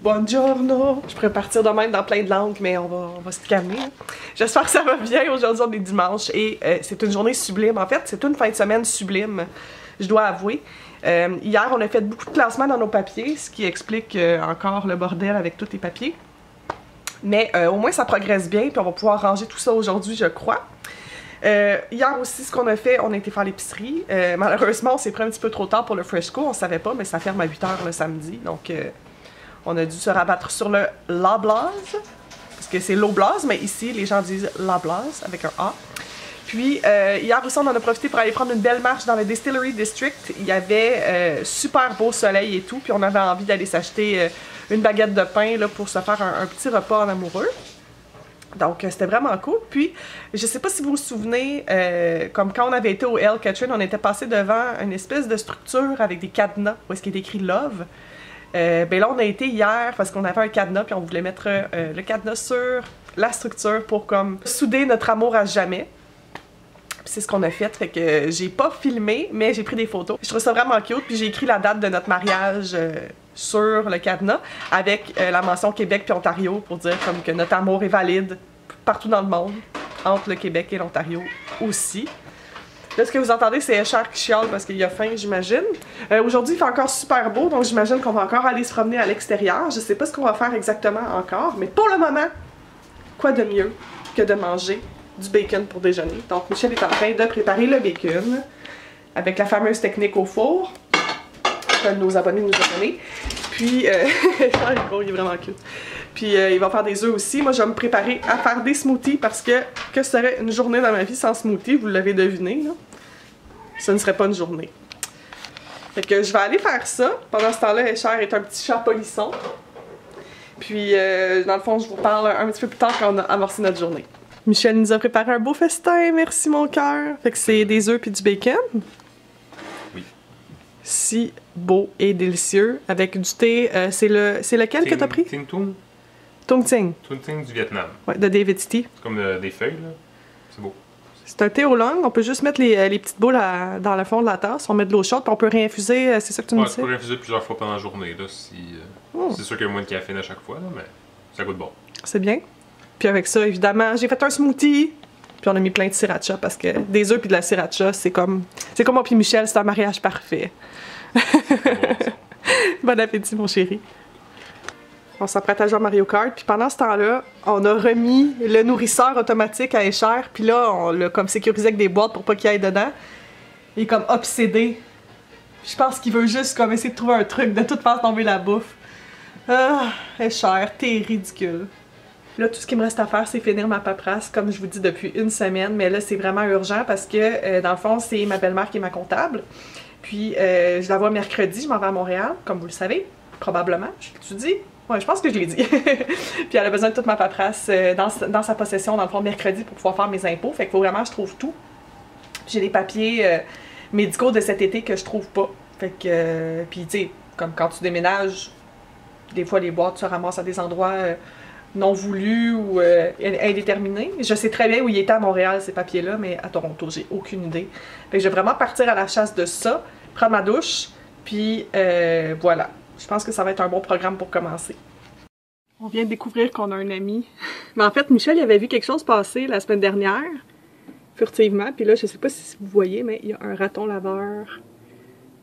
Buongiorno! Je pourrais partir de même dans plein de langues, mais on va se calmer. J'espère que ça va bien. Aujourd'hui, on est dimanche et c'est une journée sublime. En fait, c'est une fin de semaine sublime, je dois avouer. Hier, on a fait beaucoup de classements dans nos papiers, ce qui explique encore le bordel avec tous les papiers. Mais au moins, ça progresse bien, puis on va pouvoir ranger tout ça aujourd'hui, je crois. Hier aussi, ce qu'on a fait, on a été faire l'épicerie. Malheureusement, on s'est pris un petit peu trop tard pour le Fresco, on savait pas, mais ça ferme à 8 h le samedi, donc on a dû se rabattre sur le Loblaws, parce que c'est Loblaws, mais ici, les gens disent Loblaws, avec un A. Puis, hier aussi, on en a profité pour aller prendre une belle marche dans le Distillery District. Il y avait super beau soleil et tout, puis on avait envie d'aller s'acheter une baguette de pain là, pour se faire un petit repas en amoureux. Donc, c'était vraiment cool. Puis, je sais pas si vous vous souvenez, comme quand on avait été au El Catherine, on était passé devant une espèce de structure avec des cadenas, où est-ce qu'il est écrit Love. Ben là, on a été hier parce qu'on avait un cadenas, puis on voulait mettre le cadenas sur la structure pour comme souder notre amour à jamais. C'est ce qu'on a fait que j'ai pas filmé, mais j'ai pris des photos. Je trouve ça vraiment cute, puis j'ai écrit la date de notre mariage sur le cadenas avec la mention Québec puis Ontario pour dire comme que notre amour est valide partout dans le monde, entre le Québec et l'Ontario aussi. Là, ce que vous entendez, c'est Cher qui chiale parce qu'il a faim, j'imagine. Aujourd'hui, il fait encore super beau, donc j'imagine qu'on va encore aller se promener à l'extérieur. Je sais pas ce qu'on va faire exactement encore, mais pour le moment, quoi de mieux que de manger du bacon pour déjeuner. Donc, Michel est en train de préparer le bacon avec la fameuse technique au four qu'un de nos abonnés nous a donné. Puis, il est vraiment cute. Puis, il va faire des œufs aussi. Moi, je vais me préparer à faire des smoothies parce que serait une journée dans ma vie sans smoothie? Vous l'avez deviné, là. Ce ne serait pas une journée. Fait que je vais aller faire ça. Pendant ce temps-là, Cher est un petit chat polisson. Puis, dans le fond, je vous parle un petit peu plus tard quand on a amorcé notre journée. Michel nous a préparé un beau festin, merci mon cœur. Fait que c'est des œufs puis du bacon. Oui. Si beau et délicieux. Avec du thé, c'est lequel que t'as pris? Ting Tung. Tung Ting. Tung Ting du Vietnam. Ouais, de David Tea. C'est comme des feuilles, là. C'est beau. C'est un thé au long. On peut juste mettre les petites boules dans le fond de la tasse. On met de l'eau chaude puis on peut réinfuser. C'est ça que tu me disais? Tu peux réinfuser plusieurs fois pendant la journée, là. C'est sûr qu'il y a moins de caféine à chaque fois, là, mais ça goûte bon. C'est bien. Puis avec ça, évidemment, j'ai fait un smoothie. Puis on a mis plein de sriracha parce que des œufs puis de la sriracha, c'est comme moi puis Michel, c'est un mariage parfait. Bon appétit, mon chéri. On s'apprête à jouer à Mario Kart. Puis pendant ce temps-là, on a remis le nourrisseur automatique à Escher. Puis là, on l'a comme sécurisé avec des boîtes pour pas qu'il aille dedans. Il est comme obsédé. Je pense qu'il veut juste comme essayer de trouver un truc de tout faire tomber la bouffe. Ah, Escher, t'es ridicule. Là, tout ce qui me reste à faire, c'est finir ma paperasse, comme je vous dis depuis une semaine. Mais là, c'est vraiment urgent parce que, dans le fond, c'est ma belle-mère qui est ma comptable. Puis, je la vois mercredi, je m'en vais à Montréal, comme vous le savez, probablement. Je l'ai-tu dit? Ouais, je pense que je l'ai dit. Puis, elle a besoin de toute ma paperasse dans sa possession, dans le fond, mercredi, pour pouvoir faire mes impôts. Fait qu'il faut vraiment que je trouve tout. J'ai des papiers médicaux de cet été que je trouve pas. Fait que, puis, tu sais, comme quand tu déménages, des fois, les boîtes se ramassent à des endroits non voulu ou indéterminé. Je sais très bien où il était à Montréal, ces papiers-là, mais à Toronto, j'ai aucune idée. Fait que je vais vraiment partir à la chasse de ça, prendre ma douche, puis voilà. Je pense que ça va être un bon programme pour commencer. On vient de découvrir qu'on a un ami. Mais en fait, Michel, il avait vu quelque chose passer la semaine dernière, furtivement, puis là, je sais pas si vous voyez, mais il y a un raton laveur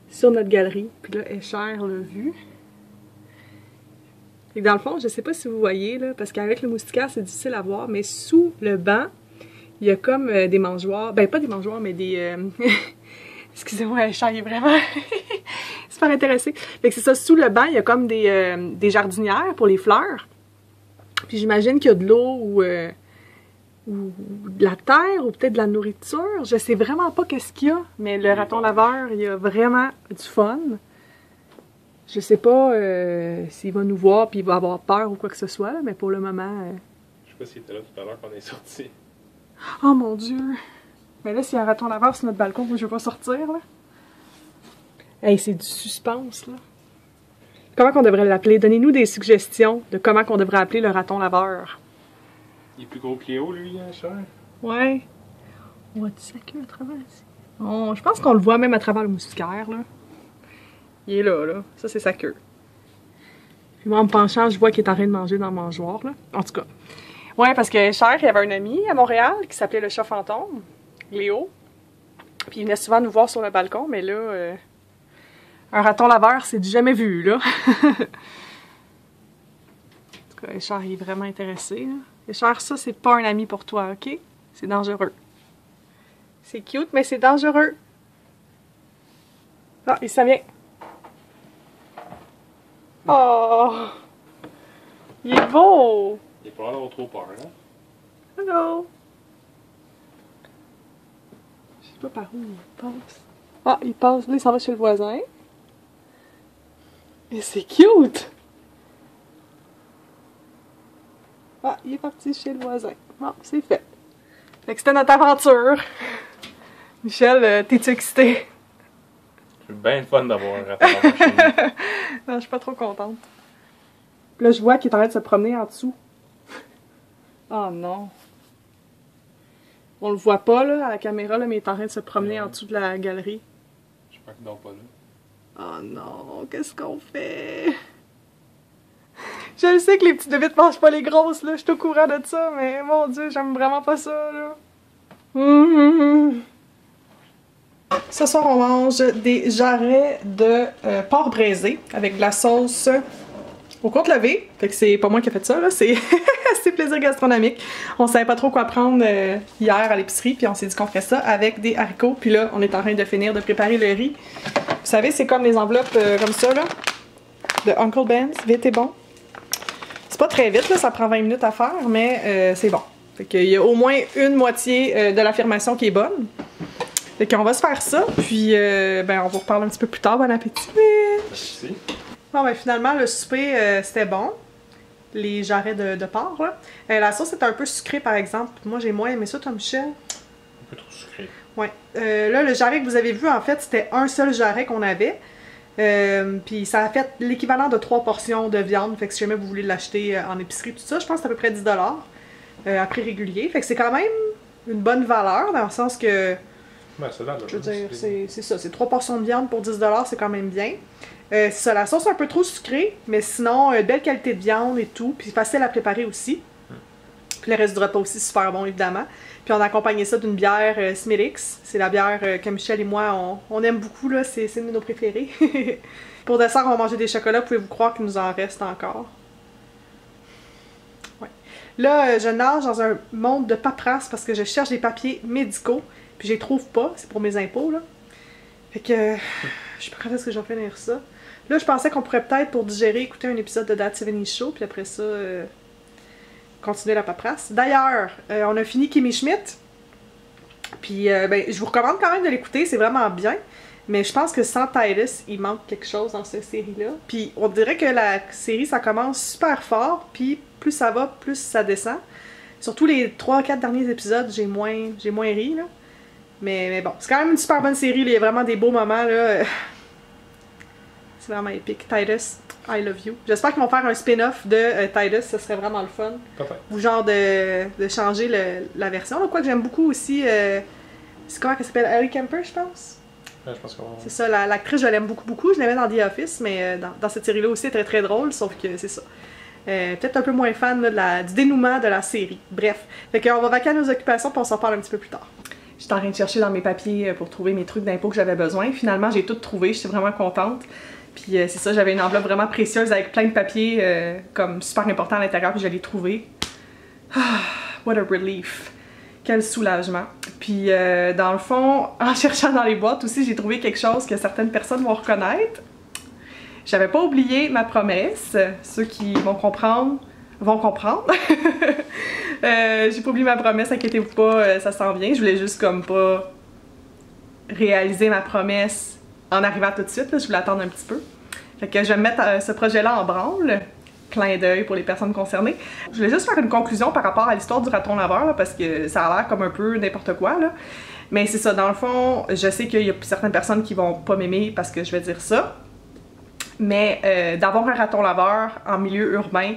sur notre galerie. Puis là, Escher l'a vu. Et dans le fond, je sais pas si vous voyez, là, parce qu'avec le moustiquaire, c'est difficile à voir, mais sous le banc, il y a comme des mangeoires. Ben, pas des mangeoires, mais des... Excusez-moi, le chat, il est vraiment super intéressé. Fait que c'est ça, sous le banc, il y a comme des jardinières pour les fleurs. Puis j'imagine qu'il y a de l'eau ou de la terre, ou peut-être de la nourriture. Je sais vraiment pas qu'est-ce qu'il y a, mais le raton laveur, il y a vraiment du fun. Je sais pas s'il va nous voir puis il va avoir peur ou quoi que ce soit, mais pour le moment... Je sais pas s'il était là tout à l'heure qu'on est sorti. Oh mon Dieu! Mais là, s'il y a un raton laveur sur notre balcon, moi je veux pas sortir, là. Hey, c'est du suspense, là. Comment qu'on devrait l'appeler? Donnez-nous des suggestions de comment qu'on devrait appeler le raton laveur. Il est plus gros que Léo, lui, hein, Cher? Ouais. On voit sa queue à travers ici? Oh, je pense qu'on le voit même à travers le moustiquaire, là. Il est là, là. Ça, c'est sa queue. Puis moi, en me penchant, je vois qu'il est en train de manger dans le mangeoire, là. En tout cas. Ouais, parce que Cher, il y avait un ami à Montréal qui s'appelait le chat fantôme, Léo. Puis il venait souvent nous voir sur le balcon, mais là, un raton laveur, c'est du jamais vu, là. En tout cas, Cher, il est vraiment intéressé, là. Et Cher, ça, c'est pas un ami pour toi, ok? C'est dangereux. C'est cute, mais c'est dangereux. Ah, il s'en vient. Oh! Il est beau! Il est pas l'air d'avoir trop peur, hein? Hello! Je sais pas par où il passe. Ah, il passe. Là, il s'en va chez le voisin. Et c'est cute! Ah, il est parti chez le voisin. Bon, c'est fait. Fait que c'était notre aventure. Michel, t'es-tu excitée? C'est bien le fun d'avoir un raton laveur chez nous. Non, je suis pas trop contente. Là, je vois qu'il est en train de se promener en dessous. Oh non. On le voit pas là, à la caméra, là, mais il est en train de se promener en dessous de la galerie. J'espère qu'il dort pas là. Oh non, qu'est-ce qu'on fait? Je le sais que les petites bébites mangent pas les grosses, là. Je suis au courant de ça, mais mon Dieu, j'aime vraiment pas ça, là. Ce soir, on mange des jarrets de porc braisé avec de la sauce au côte levée. Fait que c'est pas moi qui ai fait ça, là. C'est plaisir gastronomique. On savait pas trop quoi prendre hier à l'épicerie, puis on s'est dit qu'on ferait ça avec des haricots. Puis là, on est en train de finir de préparer le riz. Vous savez, c'est comme les enveloppes comme ça, là, de Uncle Ben's. Vite et bon. C'est pas très vite, là, ça prend 20 minutes à faire, mais c'est bon. Fait qu'il y a au moins une moitié de l'affirmation qui est bonne. Fait qu'on va se faire ça, puis ben on vous reparle un petit peu plus tard. Bon appétit! Merci. Bon ben finalement, le souper, c'était bon. Les jarrets de porc, là. La sauce est un peu sucrée, par exemple. Moi, j'ai moins aimé ça, toi, Michel. Un peu trop sucré. Ouais. Là, le jarret que vous avez vu, en fait, c'était un seul jarret qu'on avait. Puis ça a fait l'équivalent de 3 portions de viande. Fait que si jamais vous voulez l'acheter en épicerie, tout ça, je pense que c'est à peu près 10$ à prix régulier. Fait que c'est quand même une bonne valeur, dans le sens que... Ben, c'est là, je veux dire, c'est ça. C'est 3 portions de viande pour 10$, c'est quand même bien. C'est ça, la sauce est un peu trop sucrée, mais sinon, belle qualité de viande et tout, puis facile à préparer aussi. Puis le reste du repas aussi super bon, évidemment. Puis on a accompagné ça d'une bière Smithwick's. C'est la bière que Michel et moi, on aime beaucoup, là. C'est une de nos préférées. Pour dessert, on va manger des chocolats. Pouvez-vous croire qu'il nous en reste encore? Ouais. Là, je nage dans un monde de paperasse parce que je cherche des papiers médicaux. Puis je les trouve pas. C'est pour mes impôts, là. Fait que... je sais pas quand est-ce que je vais finir ça. Là, je pensais qu'on pourrait peut-être, pour digérer, écouter un épisode de That 70 Show, puis après ça, continuer la paperasse. D'ailleurs, on a fini Kimmy Schmidt, puis ben, je vous recommande quand même de l'écouter, c'est vraiment bien, mais je pense que sans Titus, il manque quelque chose dans cette série-là. Puis on dirait que la série, ça commence super fort, puis plus ça va, plus ça descend. Surtout les 3-4 derniers épisodes, j'ai moins ri, là. Mais bon, c'est quand même une super bonne série, là. Il y a vraiment des beaux moments, là. C'est vraiment épique. Titus, I love you. J'espère qu'ils vont faire un spin-off de Titus, ce serait vraiment le fun. Ou genre de changer la version. Donc, quoi que j'aime beaucoup aussi, c'est comment qu'elle s'appelle? Ellie Kemper, je pense? Ouais, je pense que c'est ça, l'actrice, je l'aime beaucoup. Je l'aimais dans The Office, mais dans cette série-là aussi, elle est très très drôle, sauf que c'est ça. Peut-être un peu moins fan là, du dénouement de la série. Bref. Fait qu'on va vaquer à nos occupations, puis on s'en parle un petit peu plus tard. J'étais en train de chercher dans mes papiers pour trouver mes trucs d'impôt que j'avais besoin. Finalement, j'ai tout trouvé, j'étais vraiment contente. Puis c'est ça, j'avais une enveloppe vraiment précieuse avec plein de papiers comme super importants à l'intérieur, puis je l'ai trouvé. Ah, what a relief! Quel soulagement! Puis dans le fond, en cherchant dans les boîtes aussi, j'ai trouvé quelque chose que certaines personnes vont reconnaître. J'avais pas oublié ma promesse. Ceux qui vont comprendre, vont comprendre. J'ai pas oublié ma promesse, inquiétez-vous pas, ça s'en vient. Je voulais juste comme pas réaliser ma promesse en arrivant tout de suite, là, je voulais attendre un petit peu. Fait que je vais mettre ce projet-là en branle. Clin d'œil pour les personnes concernées. Je voulais juste faire une conclusion par rapport à l'histoire du raton laveur, là, parce que ça a l'air comme un peu n'importe quoi, là. Mais c'est ça, dans le fond, je sais qu'il y a certaines personnes qui vont pas m'aimer parce que je vais dire ça. Mais d'avoir un raton laveur en milieu urbain,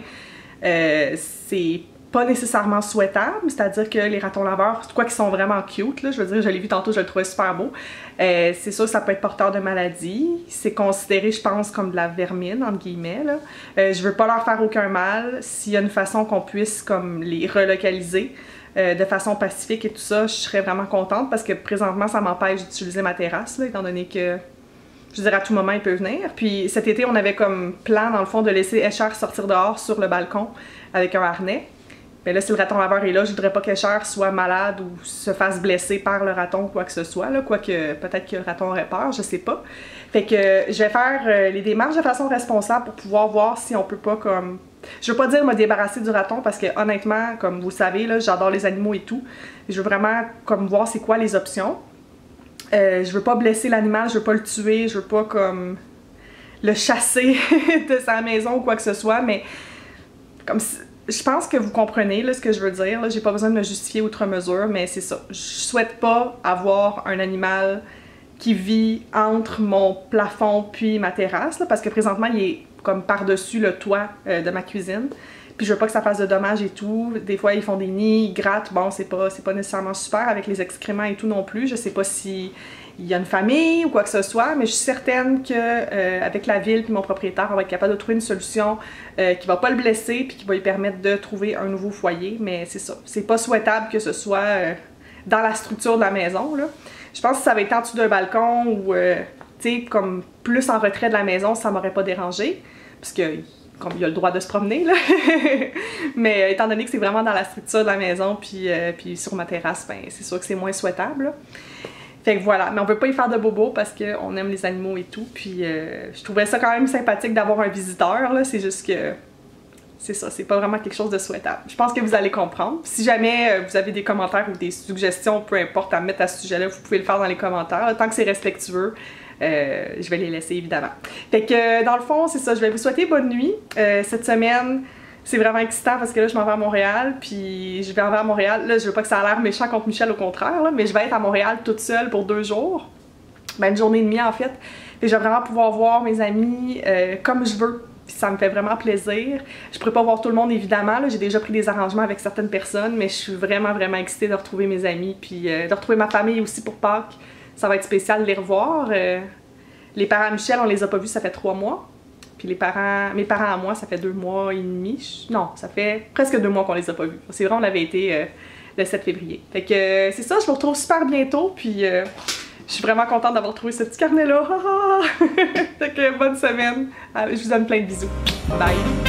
c'est pas nécessairement souhaitable, c'est-à-dire que les ratons laveurs, quoi qu'ils sont vraiment cute, là, je veux dire, je l'ai vu tantôt, je le trouvais super beau, c'est sûr que ça peut être porteur de maladies, c'est considéré, je pense, comme de la vermine, entre guillemets, là. Je veux pas leur faire aucun mal, s'il y a une façon qu'on puisse comme les relocaliser de façon pacifique et tout ça, je serais vraiment contente, parce que présentement, ça m'empêche d'utiliser ma terrasse, là, étant donné que je veux dire, à tout moment, il peut venir. Puis cet été, on avait comme plan, dans le fond, de laisser Escher sortir dehors sur le balcon avec un harnais. Mais là, si le raton laveur est là, je voudrais pas qu'Escher soit malade ou se fasse blesser par le raton ou quoi que ce soit. Quoique, peut-être que le raton aurait peur, je sais pas. Fait que je vais faire les démarches de façon responsable pour pouvoir voir si on peut pas comme... Je veux pas dire me débarrasser du raton parce que honnêtement, comme vous le savez, là, j'adore les animaux et tout. Je veux vraiment comme voir c'est quoi les options. Je veux pas blesser l'animal, je veux pas le tuer, je veux pas comme le chasser de sa maison ou quoi que ce soit, mais comme si, je pense que vous comprenez là, ce que je veux dire. J'ai pas besoin de me justifier outre mesure, mais c'est ça. Je souhaite pas avoir un animal qui vit entre mon plafond puis ma terrasse, là, parce que présentement il est comme par-dessus le toit de ma cuisine. Puis je veux pas que ça fasse de dommages et tout. Des fois, ils font des nids, ils grattent. Bon, c'est pas nécessairement super avec les excréments et tout non plus. Je sais pas si il y a une famille ou quoi que ce soit, mais je suis certaine que avec la ville puis mon propriétaire, on va être capable de trouver une solution qui va pas le blesser puis qui va lui permettre de trouver un nouveau foyer. Mais c'est ça. C'est pas souhaitable que ce soit dans la structure de la maison, là. Je pense que ça va être en dessous d'un balcon ou, tu sais, comme plus en retrait de la maison, ça m'aurait pas dérangé. Parce que comme il a le droit de se promener, là. Mais étant donné que c'est vraiment dans la structure de la maison, puis sur ma terrasse, ben c'est sûr que c'est moins souhaitable, là. Fait que voilà, mais on veut pas y faire de bobo parce qu'on aime les animaux et tout, puis je trouvais ça quand même sympathique d'avoir un visiteur, là, c'est juste que... C'est ça, c'est pas vraiment quelque chose de souhaitable. Je pense que vous allez comprendre. Si jamais vous avez des commentaires ou des suggestions, peu importe, à mettre à ce sujet-là, vous pouvez le faire dans les commentaires, tant que c'est respectueux. Je vais les laisser évidemment. Fait que dans le fond, c'est ça, je vais vous souhaiter bonne nuit. Cette semaine, c'est vraiment excitant parce que là, je m'en vais à Montréal, puis je vais en vais à Montréal. Là, je veux pas que ça a l'air méchant contre Michel, au contraire, là, mais je vais être à Montréal toute seule pour 2 jours. Ben, une journée et demie en fait. Puis je vais vraiment pouvoir voir mes amis comme je veux. Puis ça me fait vraiment plaisir. Je pourrais pas voir tout le monde évidemment, j'ai déjà pris des arrangements avec certaines personnes, mais je suis vraiment excitée de retrouver mes amis, puis de retrouver ma famille aussi pour Pâques. Ça va être spécial de les revoir. Les parents à Michel, on les a pas vus, ça fait 3 mois. Puis mes parents à moi, ça fait 2 mois et demi. Non, ça fait presque 2 mois qu'on les a pas vus. C'est vrai, on avait été le 7 février. Fait que c'est ça, je vous retrouve super bientôt, puis je suis vraiment contente d'avoir trouvé ce petit carnet-là. Fait que bonne semaine. Je vous donne plein de bisous. Bye!